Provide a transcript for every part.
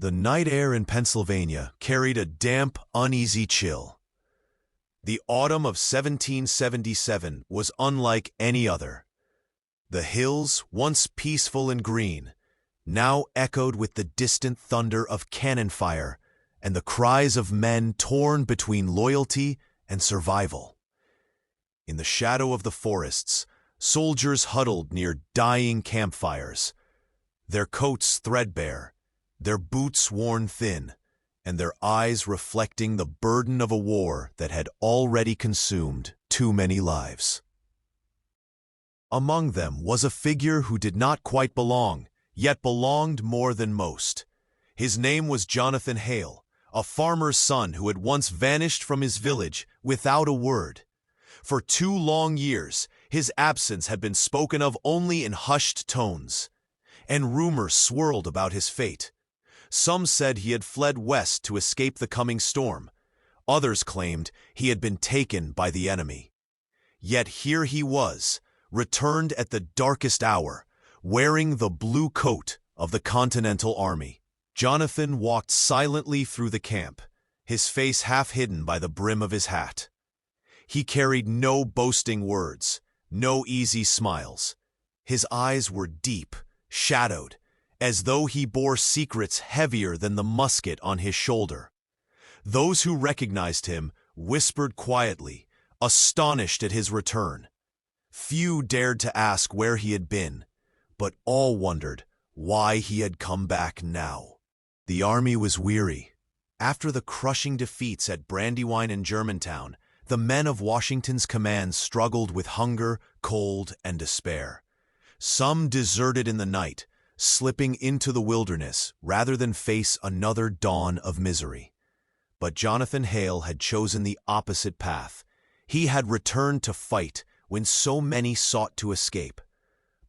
The night air in Pennsylvania carried a damp, uneasy chill. The autumn of 1777 was unlike any other. The hills, once peaceful and green, now echoed with the distant thunder of cannon fire and the cries of men torn between loyalty and survival. In the shadow of the forests, soldiers huddled near dying campfires, their coats threadbare, their boots worn thin, and their eyes reflecting the burden of a war that had already consumed too many lives. Among them was a figure who did not quite belong, yet belonged more than most. His name was Jonathan Hale, a farmer's son who had once vanished from his village without a word. For 2 long years, his absence had been spoken of only in hushed tones, and rumors swirled about his fate. Some said he had fled west to escape the coming storm. Others claimed he had been taken by the enemy. Yet here he was, returned at the darkest hour, wearing the blue coat of the Continental Army. Jonathan walked silently through the camp, his face half hidden by the brim of his hat. He carried no boasting words, no easy smiles. His eyes were deep, shadowed, as though he bore secrets heavier than the musket on his shoulder. Those who recognized him whispered quietly, astonished at his return. Few dared to ask where he had been, but all wondered why he had come back now. The army was weary. After the crushing defeats at Brandywine and Germantown, the men of Washington's command struggled with hunger, cold, and despair. Some deserted in the night, slipping into the wilderness rather than face another dawn of misery. But Jonathan Hale had chosen the opposite path. He had returned to fight when so many sought to escape.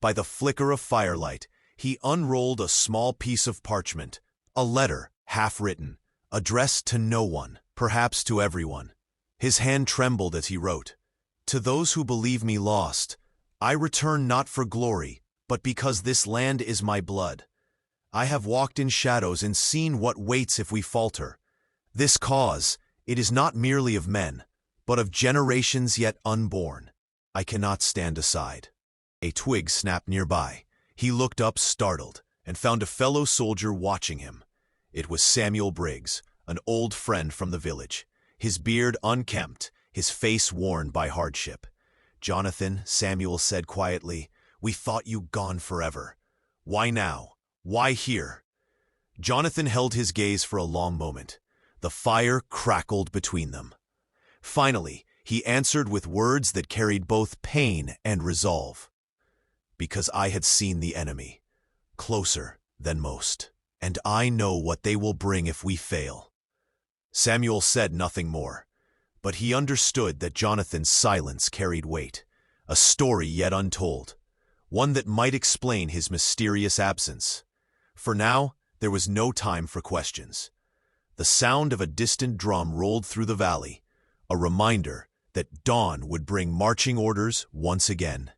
By the flicker of firelight, he unrolled a small piece of parchment, a letter, half-written, addressed to no one, perhaps to everyone. His hand trembled as he wrote, "To those who believe me lost, I return not for glory, but because this land is my blood. I have walked in shadows and seen what waits if we falter. This cause, it is not merely of men, but of generations yet unborn. I cannot stand aside." A twig snapped nearby. He looked up startled and found a fellow soldier watching him. It was Samuel Briggs, an old friend from the village, his beard unkempt, his face worn by hardship. "Jonathan," Samuel said quietly, "we thought you gone forever. Why now? Why here?" Jonathan held his gaze for a long moment. The fire crackled between them. Finally, he answered with words that carried both pain and resolve. "Because I had seen the enemy, closer than most, and I know what they will bring if we fail." Samuel said nothing more, but he understood that Jonathan's silence carried weight, a story yet untold, one that might explain his mysterious absence. For now, there was no time for questions. The sound of a distant drum rolled through the valley, a reminder that dawn would bring marching orders once again.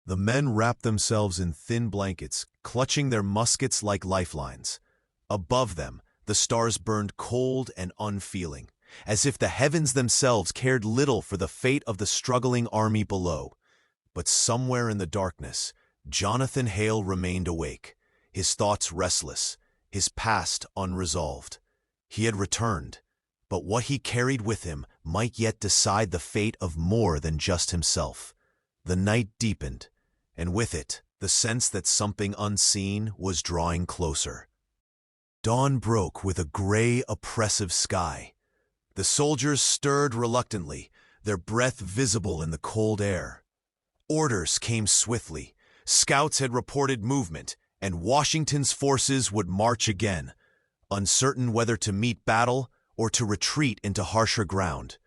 The men wrapped themselves in thin blankets, clutching their muskets like lifelines. Above them, the stars burned cold and unfeeling, as if the heavens themselves cared little for the fate of the struggling army below. But somewhere in the darkness, Jonathan Hale remained awake, his thoughts restless, his past unresolved. He had returned, but what he carried with him might yet decide the fate of more than just himself. The night deepened, and with it, the sense that something unseen was drawing closer. Dawn broke with a gray, oppressive sky. The soldiers stirred reluctantly, their breath visible in the cold air. Orders came swiftly. Scouts had reported movement, and Washington's forces would march again, uncertain whether to meet battle or to retreat into harsher ground.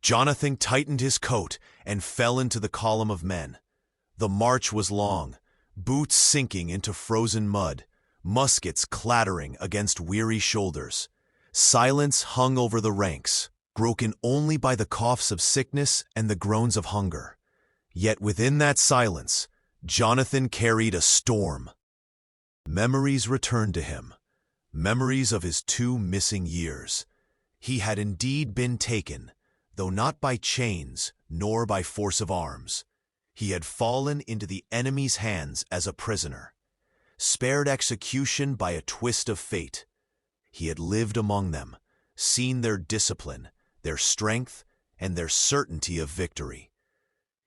Jonathan tightened his coat and fell into the column of men. The march was long, boots sinking into frozen mud, muskets clattering against weary shoulders. Silence hung over the ranks, broken only by the coughs of sickness and the groans of hunger. Yet within that silence, Jonathan carried a storm. Memories returned to him. Memories of his 2 missing years. He had indeed been taken, though not by chains nor by force of arms. He had fallen into the enemy's hands as a prisoner, spared execution by a twist of fate. He had lived among them, seen their discipline, their strength, and their certainty of victory.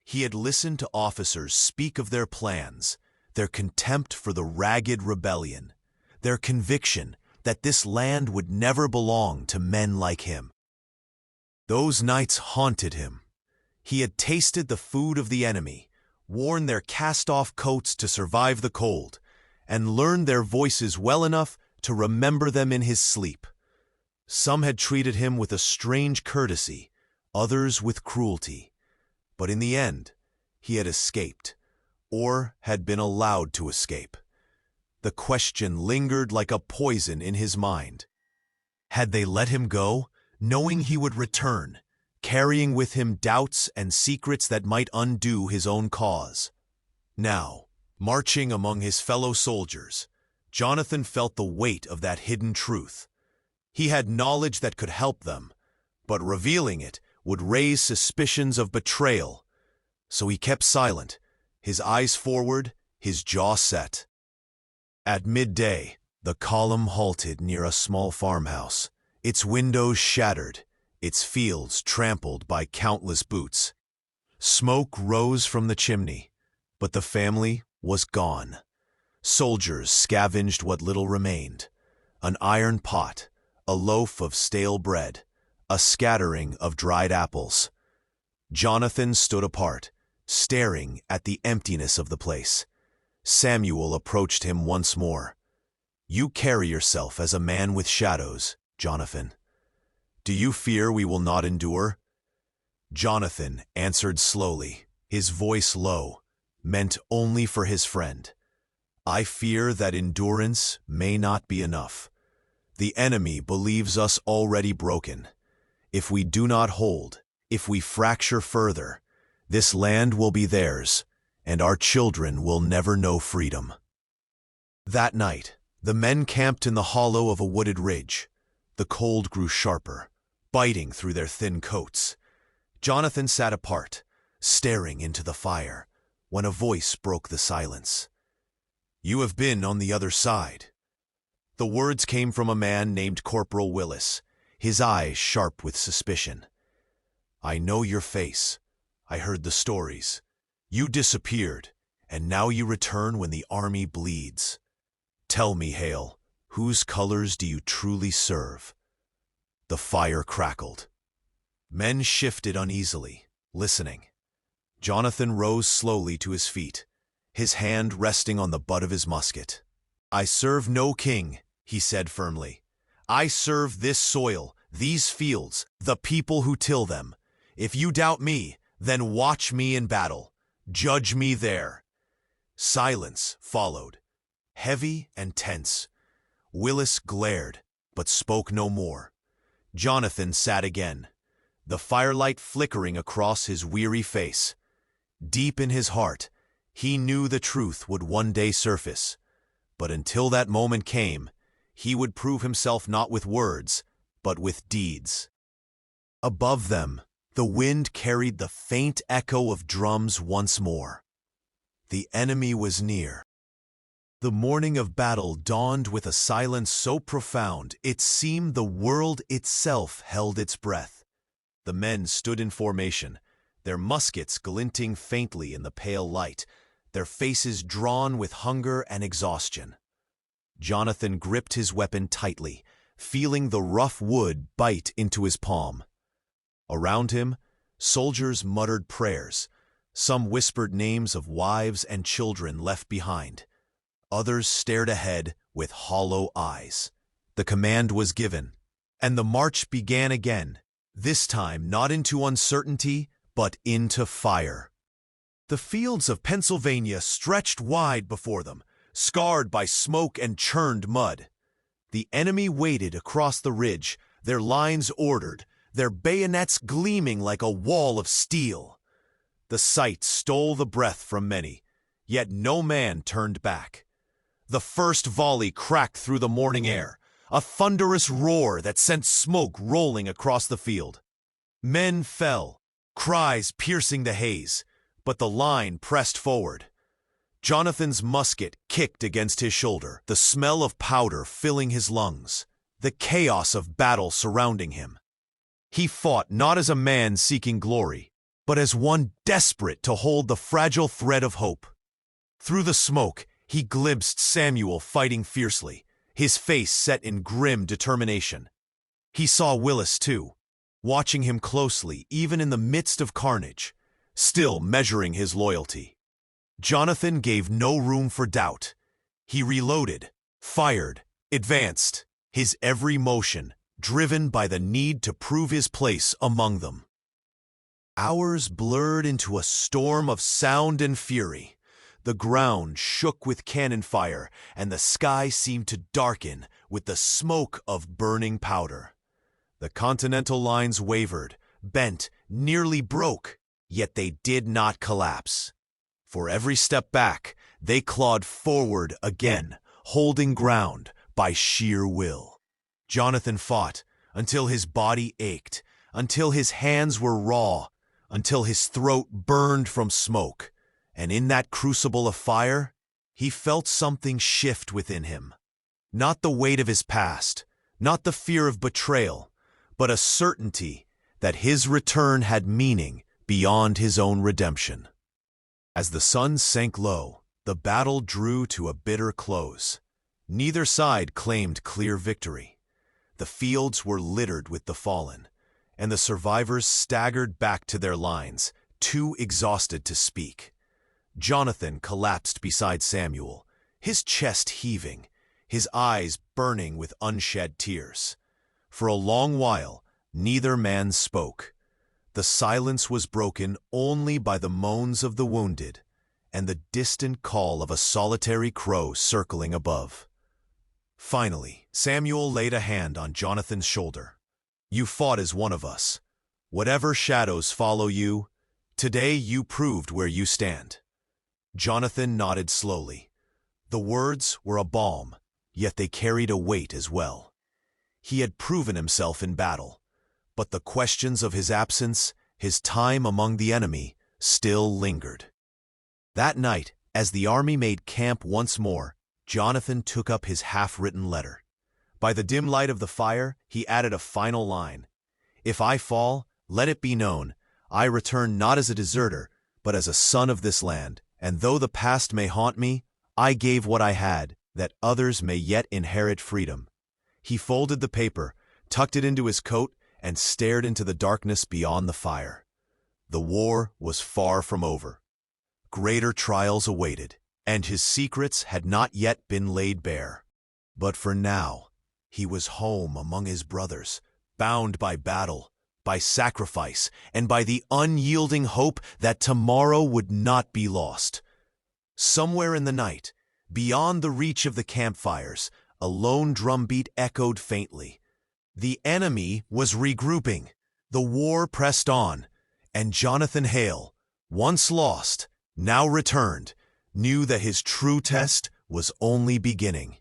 He had listened to officers speak of their plans, their contempt for the ragged rebellion, their conviction that this land would never belong to men like him. Those nights haunted him. He had tasted the food of the enemy, worn their cast-off coats to survive the cold, and learned their voices well enough to remember them in his sleep. Some had treated him with a strange courtesy, others with cruelty. But in the end, he had escaped, or had been allowed to escape. The question lingered like a poison in his mind. Had they let him go, knowing he would return, carrying with him doubts and secrets that might undo his own cause? Now, marching among his fellow soldiers, Jonathan felt the weight of that hidden truth. He had knowledge that could help them, but revealing it would raise suspicions of betrayal. So he kept silent, his eyes forward, his jaw set. At midday, the column halted near a small farmhouse, its windows shattered, its fields trampled by countless boots. Smoke rose from the chimney, but the family was gone. Soldiers scavenged what little remained: an iron pot, a loaf of stale bread, a scattering of dried apples. Jonathan stood apart, staring at the emptiness of the place. Samuel approached him once more. "You carry yourself as a man with shadows, Jonathan. Do you fear we will not endure?" Jonathan answered slowly, his voice low, meant only for his friend. "I fear that endurance may not be enough. The enemy believes us already broken. If we do not hold, if we fracture further, this land will be theirs, and our children will never know freedom." That night, the men camped in the hollow of a wooded ridge. The cold grew sharper, biting through their thin coats. Jonathan sat apart, staring into the fire, when a voice broke the silence. "You have been on the other side." The words came from a man named Corporal Willis, his eyes sharp with suspicion. "I know your face. I heard the stories. You disappeared, and now you return when the army bleeds. Tell me, Hale, whose colors do you truly serve?" The fire crackled. Men shifted uneasily, listening. Jonathan rose slowly to his feet, his hand resting on the butt of his musket. "I serve no king," he said firmly. "I serve this soil, these fields, the people who till them. If you doubt me, then watch me in battle. Judge me there." Silence followed, heavy and tense. Willis glared, but spoke no more. Jonathan sat again, the firelight flickering across his weary face. Deep in his heart, he knew the truth would one day surface. But until that moment came, he would prove himself not with words, but with deeds. Above them, the wind carried the faint echo of drums once more. The enemy was near. The morning of battle dawned with a silence so profound it seemed the world itself held its breath. The men stood in formation, their muskets glinting faintly in the pale light, their faces drawn with hunger and exhaustion. Jonathan gripped his weapon tightly, feeling the rough wood bite into his palm. Around him, soldiers muttered prayers. Some whispered names of wives and children left behind. Others stared ahead with hollow eyes. The command was given, and the march began again, this time not into uncertainty, but into fire. The fields of Pennsylvania stretched wide before them, scarred by smoke and churned mud. The enemy waited across the ridge, their lines ordered, their bayonets gleaming like a wall of steel. The sight stole the breath from many, yet no man turned back. The first volley cracked through the morning air. a thunderous roar that sent smoke rolling across the field. Men fell, cries piercing the haze, but the line pressed forward. Jonathan's musket kicked against his shoulder, the smell of powder filling his lungs, the chaos of battle surrounding him. He fought not as a man seeking glory, but as one desperate to hold the fragile thread of hope. Through the smoke, he glimpsed Samuel fighting fiercely, his face set in grim determination. He saw Willis, too, watching him closely even in the midst of carnage, still measuring his loyalty. Jonathan gave no room for doubt. He reloaded, fired, advanced, his every motion driven by the need to prove his place among them. Hours blurred into a storm of sound and fury. The ground shook with cannon fire, and the sky seemed to darken with the smoke of burning powder. The Continental lines wavered, bent, nearly broke, yet they did not collapse. For every step back, they clawed forward again, holding ground by sheer will. Jonathan fought until his body ached, until his hands were raw, until his throat burned from smoke. And in that crucible of fire, he felt something shift within him. Not the weight of his past, not the fear of betrayal, but a certainty that his return had meaning beyond his own redemption. As the sun sank low, the battle drew to a bitter close. Neither side claimed clear victory. The fields were littered with the fallen, and the survivors staggered back to their lines, too exhausted to speak. Jonathan collapsed beside Samuel, his chest heaving, his eyes burning with unshed tears. For a long while, neither man spoke. The silence was broken only by the moans of the wounded and the distant call of a solitary crow circling above. Finally, Samuel laid a hand on Jonathan's shoulder. "You fought as one of us. Whatever shadows follow you, today you proved where you stand." Jonathan nodded slowly. The words were a balm, yet they carried a weight as well. He had proven himself in battle, but the questions of his absence, his time among the enemy, still lingered. That night, as the army made camp once more, Jonathan took up his half-written letter. By the dim light of the fire, he added a final line. "If I fall, let it be known, I return not as a deserter, but as a son of this land, and though the past may haunt me, I gave what I had, that others may yet inherit freedom." He folded the paper, tucked it into his coat, and stared into the darkness beyond the fire. The war was far from over. Greater trials awaited, and his secrets had not yet been laid bare. But for now, he was home among his brothers, bound by battle, by sacrifice, and by the unyielding hope that tomorrow would not be lost. Somewhere in the night, beyond the reach of the campfires, a lone drumbeat echoed faintly. The enemy was regrouping. The war pressed on, and Jonathan Hale, once lost, now returned, knew that his true test was only beginning.